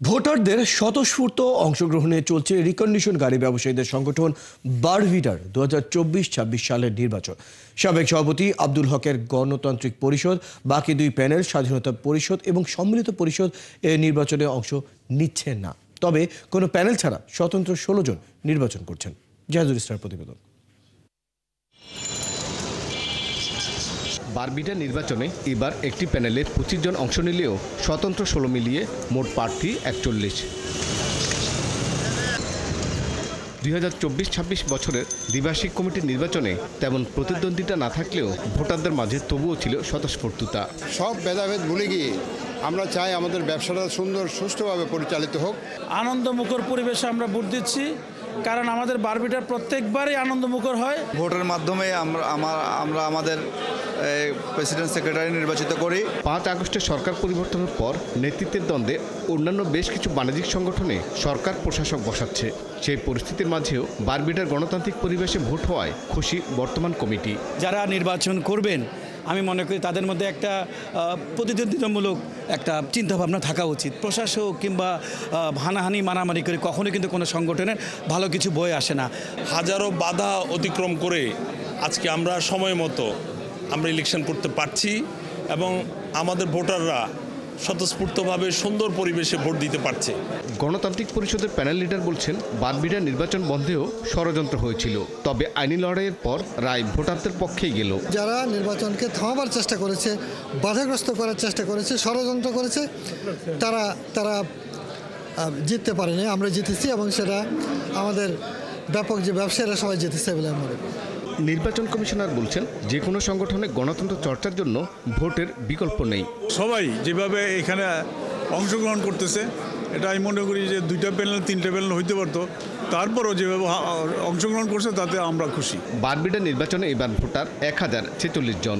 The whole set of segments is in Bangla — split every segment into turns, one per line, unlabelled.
ভোটারদের স্বতঃস্ফূর্ত অংশগ্রহণে চলছে রিকন্ডিশন গাড়ি ব্যবসায়ীদের সংগঠন বারভিটার 2024-26 সালের নির্বাচন। সাবেক সভাপতি আব্দুল হকের গণতান্ত্রিক পরিষদ, বাকি দুই প্যানেল স্বাধীনতা পরিষদ এবং সম্মিলিত পরিষদ এ নির্বাচনে অংশ নিচ্ছেন না। তবে কোনো প্যানেল ছাড়া স্বতন্ত্র 16 জন নির্বাচন করছেন। জাহিদুল ইসলামের প্রতিবেদন।
বারভিটার নির্বাচনে এবার একটি প্যানেলে 25 জন অংশ নিলেও স্বতন্ত্র 16 মিলিয়ে মোট প্রার্থী 41। 2024-26 বছরের দ্বিবার্ষিক কমিটির নির্বাচনে তেমন প্রতিদ্বন্দ্বিতা না থাকলেও ভোটারদের মাঝে তবুও ছিল স্বতঃস্ফূর্ততা।
সব ভেদাভেদ ভুলে গিয়ে আমরা চাই আমাদের ব্যবসাটা সুন্দর সুষ্ঠুভাবে পরিচালিত হোক।
আনন্দমুখর পরিবেশে আমরা ভোট দিচ্ছি, কারণ আমাদের বারভিটার প্রত্যেকবারই আনন্দমুখর হয়।
ভোটের মাধ্যমে আমরা আমাদের প্রেসিডেন্ট সেক্রেটারি নির্বাচিত করি।
5 আগস্টের সরকার পরিবর্তনের পর নেতৃত্বের দ্বন্দ্বে অন্যান্য বেশ কিছু বাণিজ্যিক সংগঠনে সরকার প্রশাসক বসাচ্ছে। সেই পরিস্থিতির মাঝেও বারভিটার গণতান্ত্রিক পরিবেশে ভোট হওয়ায় খুশি বর্তমান কমিটি।
যারা নির্বাচন করবেন আমি মনে করি তাদের মধ্যে একটা প্রতিদ্বন্দ্বিতামূলক একটা চিন্তাভাবনা থাকা উচিত। প্রশাসক কিংবা হানাহানি মারামারি করে কখনোই কিন্তু কোনো সংগঠনের ভালো কিছু বয়ে আসে না।
হাজারো বাধা অতিক্রম করে আজকে আমরা সময় মতো আমরা ইলেকশন করতে পারছি এবং আমাদের ভোটাররা স্বতঃস্ফূর্তভাবে সুন্দর পরিবেশে ভোট দিতে পারছে।
গণতান্ত্রিক পরিষদের প্যানেল লিডার বলছেন, বারভিটার নির্বাচন বন্ধেও ষড়যন্ত্র হয়েছিল, তবে আইনি লড়াইয়ের পর রায় ভোটারদের পক্ষেই গেল।
যারা নির্বাচনকে থামাবার চেষ্টা করেছে, বাধাগ্রস্ত করার চেষ্টা করেছে, ষড়যন্ত্র করেছে, তারা জিততে পারেনি। আমরা জিতেছি এবং সেটা আমাদের ব্যাপক যে ব্যবসায়ীরা সবাই জিতেছে বলে আমরা মনে করি।
নির্বাচন কমিশনার বলছেন, যে কোনো সংগঠনে গণতন্ত্র চর্চার জন্য ভোটের বিকল্প নেই।
সবাই যেভাবে এখানে অংশগ্রহণ করতেছে, এটা আমি মনে করি যে 2টা প্যানেল 3টে প্যানেল হইতে পারতো, তারপরও যেভাবে অংশগ্রহণ করছে তাতে আমরা খুশি।
বারভিটার নির্বাচনে এবার ভোটার 1046 জন।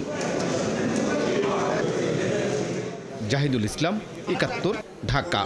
জাহিদুল ইসলাম, 71, ঢাকা।